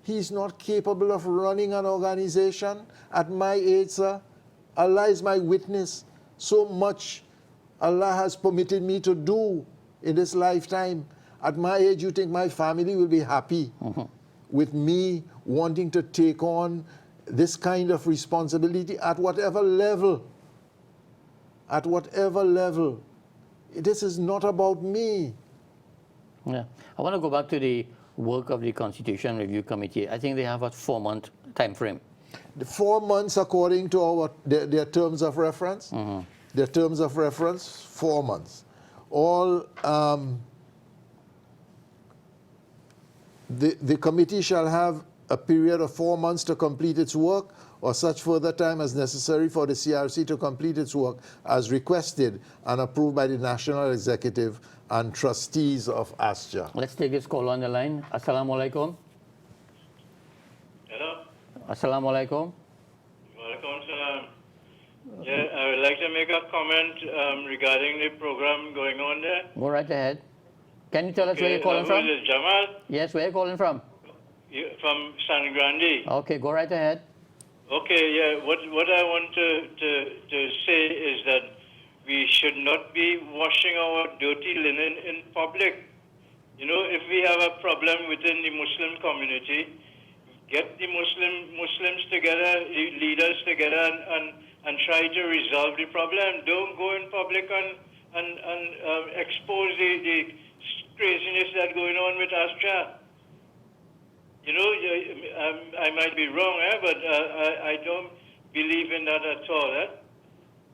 He's not capable of running an organization at my age, sir. Allah is my witness. So much Allah has permitted me to do in this lifetime. At my age, you think my family will be happy with me wanting to take on this kind of responsibility at whatever level? At whatever level. This is not about me. Yeah. I want to go back to the work of the Constitution Review Committee. I think they have a 4-month time frame. The 4 months according to their terms of reference. Their terms of reference, 4 months. All the committee shall have a period of 4 months to complete its work, or such further time as necessary for the CRC to complete its work as requested and approved by the National Executive and trustees of ASJA. Let's take this call on the line. Assalamu alaikum. Hello. Assalamu alaikum. Walaikum salam. Yeah, I would like to make a comment regarding the program going on there. Go right ahead. Can you tell us where you're calling from? This is Jamal. Yes, where are you calling from? From San Grande. Okay, go right ahead. Okay, yeah. What I want to say is that we should not be washing our dirty linen in public. You know, if we have a problem within the Muslim community, get the Muslims together, leaders together, and try to resolve the problem. Don't go in public and expose the craziness that's going on with ASJA. You know, I might be wrong, but I don't believe in that at all.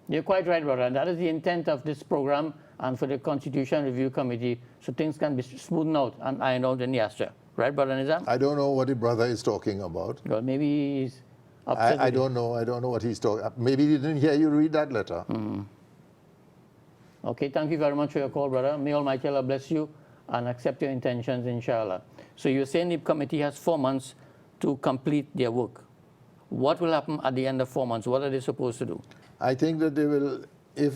You're quite right, brother. And that is the intent of this program and for the Constitution Review Committee, so things can be smoothed out and ironed out in the ASJA. Right, Brother Nizam? I don't know what the brother is talking about. Well, maybe he's upset. I don't know. I don't know what he's talking about. Maybe he didn't hear you read that letter. Okay, thank you very much for your call, brother. May Almighty Allah bless you and accept your intentions, inshallah. So you're saying the committee has 4 months to complete their work. What will happen at the end of 4 months? What are they supposed to do? I think that they will, if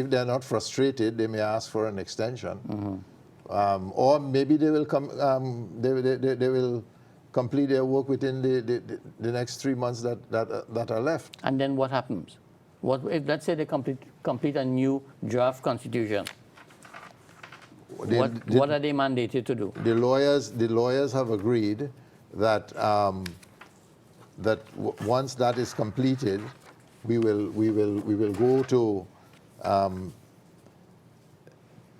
they're not frustrated, they may ask for an extension, or maybe they will they will complete their work within the next 3 months that are left. And then what happens? What if, let's say, they complete a new draft constitution? What are they mandated to do? The lawyers have agreed that once that is completed, we will go to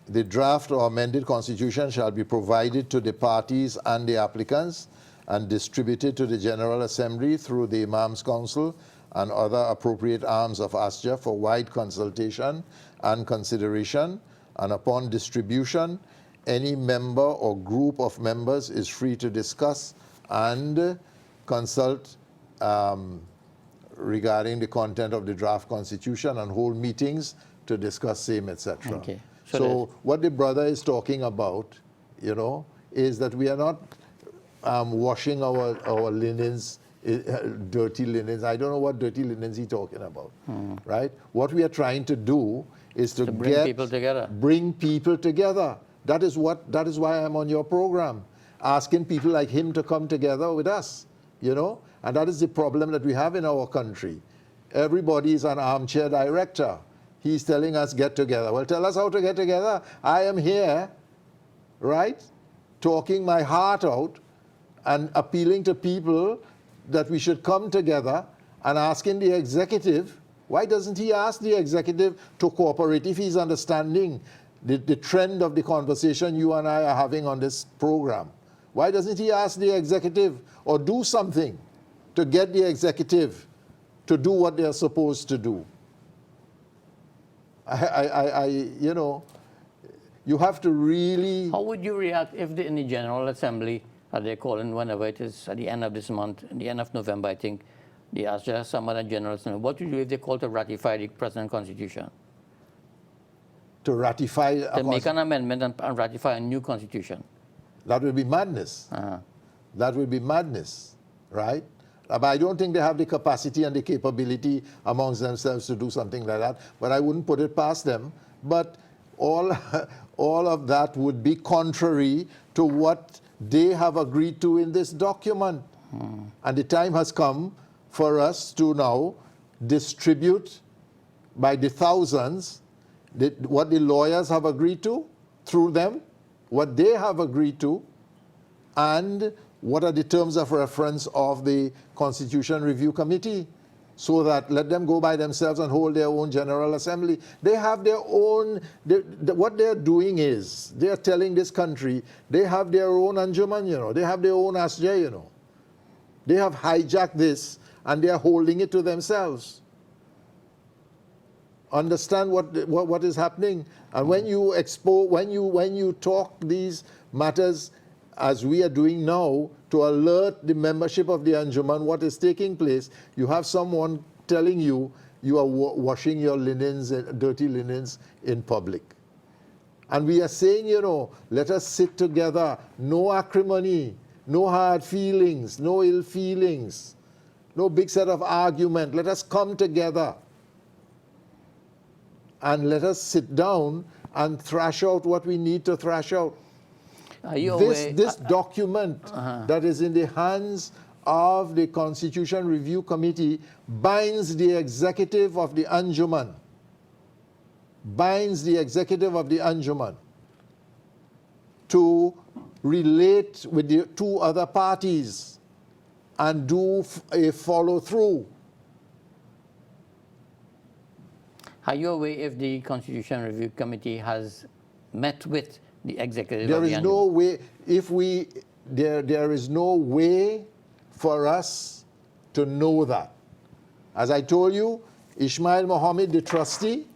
the draft or amended constitution shall be provided to the parties and the applicants and distributed to the General Assembly through the Imams Council and other appropriate arms of ASJA for wide consultation and consideration, and upon distribution, any member or group of members is free to discuss and consult regarding the content of the draft constitution and hold meetings to discuss same, etc. Okay. So what the brother is talking about, you know, is that we are not washing our linens, dirty linens. I don't know what dirty linens he's talking about, right? What we are trying to do is to bring people together. Bring people together. That is why I'm on your program, asking people like him to come together with us, you know? And that is the problem that we have in our country. Everybody is an armchair director. He's telling us get together. Well, tell us how to get together. I am here, right, talking my heart out and appealing to people that we should come together and asking the executive, why doesn't he ask the executive to cooperate if he's understanding the trend of the conversation you and I are having on this program? Why doesn't he ask the executive or do something to get the executive to do what they're supposed to do? You know, you have to really... How would you react if in the General Assembly, as they're calling whenever it is, at the end of this month, at the end of November, I think, the ASJA, some other General Assembly, what would you do if they call to ratify the present Constitution? To ratify... To make an amendment and ratify a new Constitution. That would be madness. That would be madness, right? But I don't think they have the capacity and the capability amongst themselves to do something like that. But I wouldn't put it past them. But all of that would be contrary to what they have agreed to in this document. And the time has come for us to now distribute by the thousands what the lawyers have agreed to through them, what they have agreed to, and what are the terms of reference of the Constitution Review Committee, so that let them go by themselves and hold their own General Assembly. They have their own, what they're doing is, they're telling this country, they have their own Anjuman, you know, they have their own ASJA, you know. They have hijacked this and they're holding it to themselves. Understand what is happening. And when you when you talk these matters as we are doing now to alert the membership of the Anjuman what is taking place, you have someone telling you you are washing your linens, dirty linens in public. And we are saying, you know, let us sit together, no acrimony, no hard feelings, no ill feelings, no big set of argument. Let us come together and let us sit down and thrash out what we need to thrash out. This document that is in the hands of the Constitution Review Committee binds the executive of the Anjuman, to relate with the two other parties and do a follow-through. Are you aware if the Constitution Review Committee has met with the executive? There is no way, there is no way for us to know that. As I told you, Ismail Mohammed, the trustee,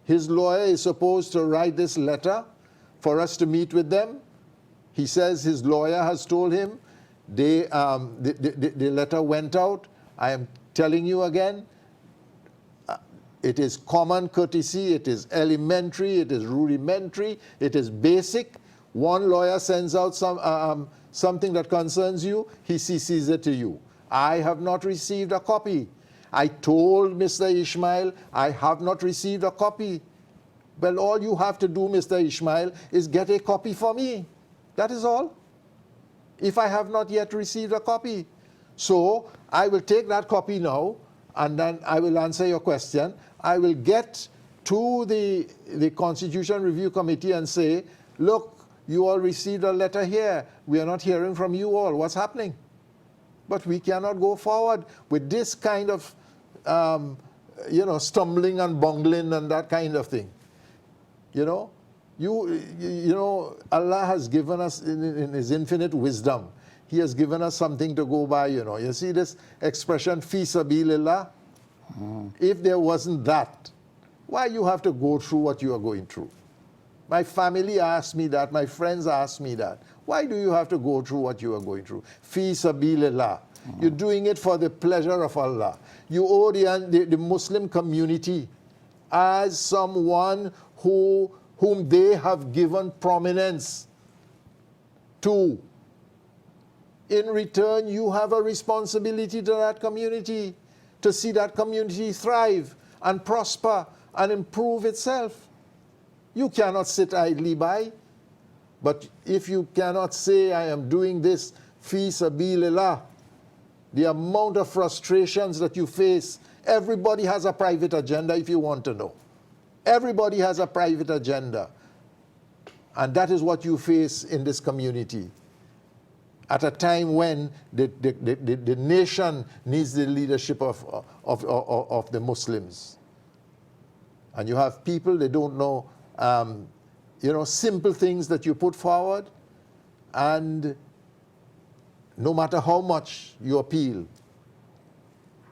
his lawyer is supposed to write this letter for us to meet with them. He says his lawyer has told him the letter went out. I am telling you again, it is common courtesy, it is elementary, it is rudimentary, it is basic. One lawyer sends out something that concerns you, he CCs it to you. I have not received a copy. I told Mr. Ishmael, I have not received a copy. Well, all you have to do, Mr. Ishmael, is get a copy for me. That is all. If I have not yet received a copy. So I will take that copy now, and then I will answer your question. I will get to the Constitution Review Committee and say, look, you all received a letter here. We are not hearing from you all. What's happening? But we cannot go forward with this kind of, you know, stumbling and bungling and that kind of thing. You know, you know, Allah has given us in His infinite wisdom. He has given us something to go by, you know. You see this expression, fi sabilillah? If there wasn't that, why you have to go through what you are going through? My family asked me that. My friends asked me that. Why do you have to go through what you are going through? Fi sabilillah. You're doing it for the pleasure of Allah. You owe the Muslim community as someone whom they have given prominence to. In return, you have a responsibility to that community, to see that community thrive and prosper and improve itself. You cannot sit idly by. But if you cannot say, I am doing this fi sabilillah, the amount of frustrations that you face, everybody has a private agenda if you want to know. Everybody has a private agenda. And that is what you face in this community at a time when the nation needs the leadership of the Muslims. And you have people, they don't know, simple things that you put forward, and no matter how much you appeal,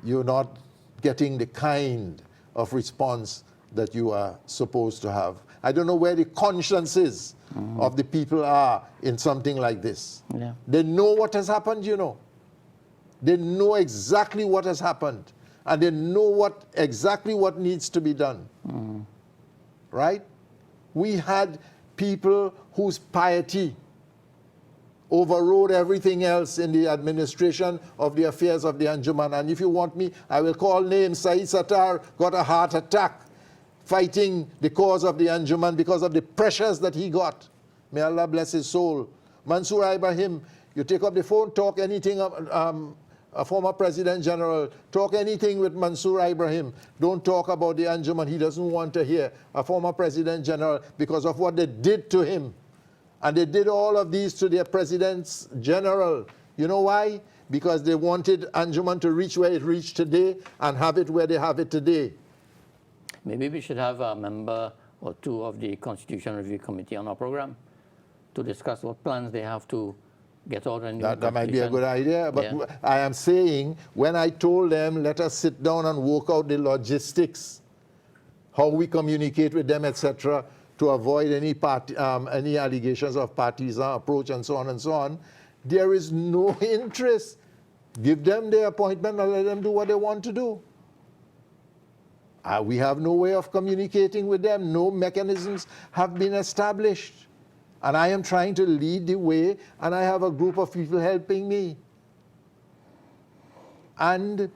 you're not getting the kind of response that you are supposed to have. I don't know where the consciences of the people are in something like this. Yeah. They know what has happened, They know exactly what has happened, and they know exactly what needs to be done. Right? We had people whose piety overrode everything else in the administration of the affairs of the Anjuman. And if you want me, I will call names. Saeed Sattar got a heart attack fighting the cause of the Anjuman because of the pressures that he got. May Allah bless his soul. Mansour Ibrahim, you take up the phone, talk anything, a former President General, talk anything with Mansour Ibrahim. Don't talk about the Anjuman. He doesn't want to hear a former President General because of what they did to him. And they did all of these to their Presidents General. You know why? Because they wanted Anjuman to reach where it reached today and have it where they have it today. Maybe we should have a member or two of the Constitution Review Committee on our program to discuss what plans they have to get out and that might be a good idea, but yeah. I am saying, when I told them, let us sit down and work out the logistics, how we communicate with them, etc., to avoid any allegations of partisan approach and so on, there is no interest. Give them their appointment and let them do what they want to do. We have no way of communicating with them. No mechanisms have been established. And I am trying to lead the way, and I have a group of people helping me. And,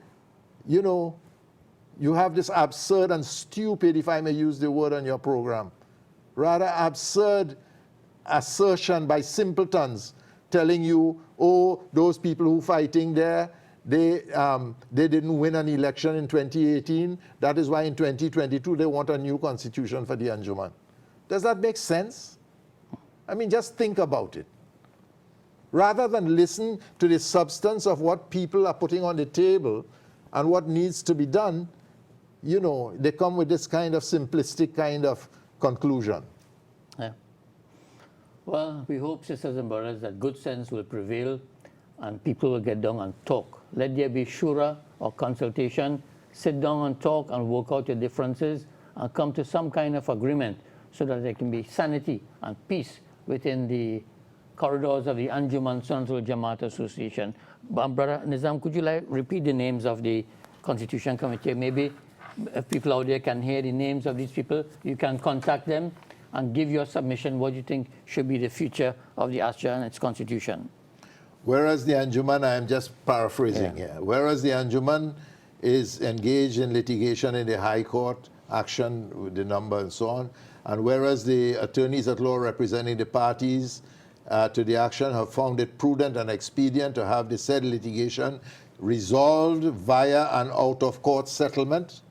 you have this absurd and stupid, if I may use the word on your program, rather absurd assertion by simpletons telling you, oh, those people who are fighting there, they didn't win an election in 2018. That is why in 2022 they want a new constitution for the Anjuman. Does that make sense? I mean, just think about it. Rather than listen to the substance of what people are putting on the table and what needs to be done, they come with this kind of simplistic kind of conclusion. Yeah. Well, we hope, sisters and brothers, that good sense will prevail and people will get down and talk. Let there be shura or consultation. Sit down and talk and work out your differences and come to some kind of agreement so that there can be sanity and peace within the corridors of the Anjuman Sunatul Jamaat Association. Brother Nizam, could you repeat the names of the Constitution Committee? Maybe if people out there can hear the names of these people, you can contact them and give your submission, what you think should be the future of the ASJA and its constitution. Whereas the Anjuman, I am just paraphrasing here, whereas the Anjuman is engaged in litigation in the High Court, action with the number and so on, and whereas the attorneys at law representing the parties to the action have found it prudent and expedient to have the said litigation resolved via an out-of-court settlement,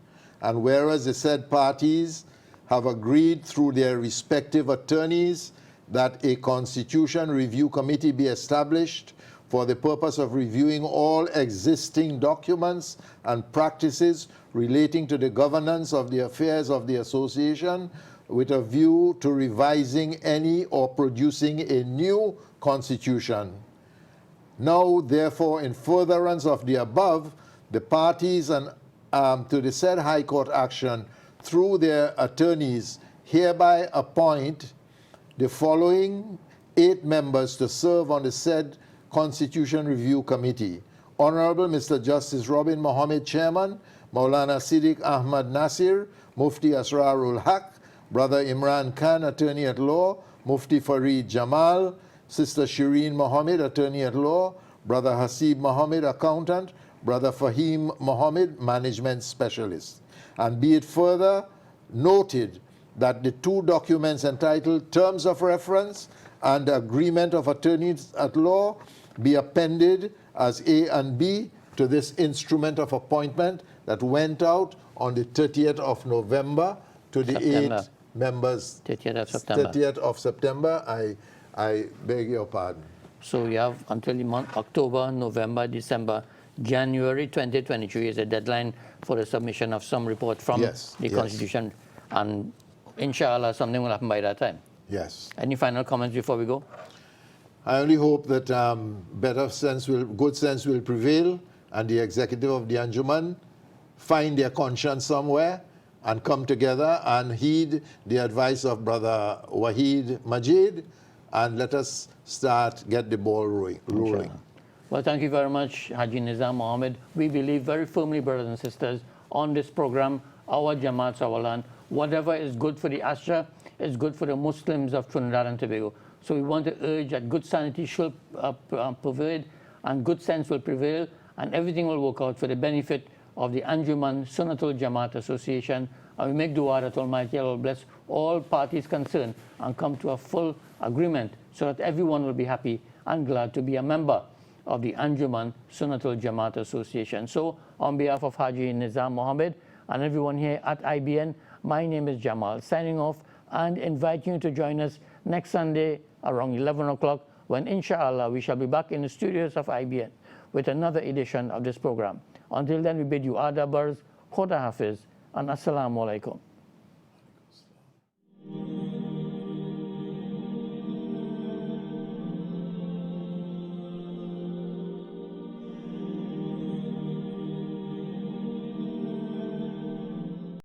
and whereas the said parties have agreed through their respective attorneys that a Constitution Review Committee be established for the purpose of reviewing all existing documents and practices relating to the governance of the affairs of the association with a view to revising any or producing a new constitution. Now, therefore, in furtherance of the above, the parties and to the said High Court action through their attorneys hereby appoint the following 8 members to serve on the said Constitution Review Committee. Honorable Mr. Justice Robin Mohammed, Chairman, Maulana Siddiq Ahmad Nasir, Mufti Asrarul Haq, Brother Imran Khan, Attorney at Law, Mufti Farid Jamal, Sister Shireen Mohammed, Attorney at Law, Brother Hasib Mohammed, Accountant, Brother Fahim Mohammed, Management Specialist. And be it further noted that the 2 documents entitled Terms of Reference and Agreement of Attorneys at Law be appended as A and B to this instrument of appointment that went out on the 30th of November to the September. 8 members. 30th of September. 30th of September. I beg your pardon. So we have until the month October, November, December, January 2023 is a deadline for the submission of some report from the Constitution, and inshallah something will happen by that time. Yes. Any final comments before we go? I only hope that good sense will prevail, and the executive of the Anjuman find their conscience somewhere and come together and heed the advice of Brother Wahid Majid, and let us get the ball rolling. Well, thank you very much, Haji Nizam Mohammed. We believe very firmly, brothers and sisters, on this program, our Jamaat, our land. Whatever is good for the ASJA is good for the Muslims of Trinidad and Tobago. So we want to urge that good sanity should prevail, and good sense will prevail, and everything will work out for the benefit of the Anjuman Sunnatul Jamaat Association. And we make dua that Almighty Allah will bless all parties concerned and come to a full agreement so that everyone will be happy and glad to be a member of the Anjuman Sunnatul Jamaat Association. So on behalf of Haji Nizam Mohammed and everyone here at IBN, my name is Jamal, signing off and inviting you to join us next Sunday around 11 o'clock when inshallah we shall be back in the studios of IBN with another edition of this program. Until then, we bid you adabars, Khoda Hafiz, and Assalamu alaikum.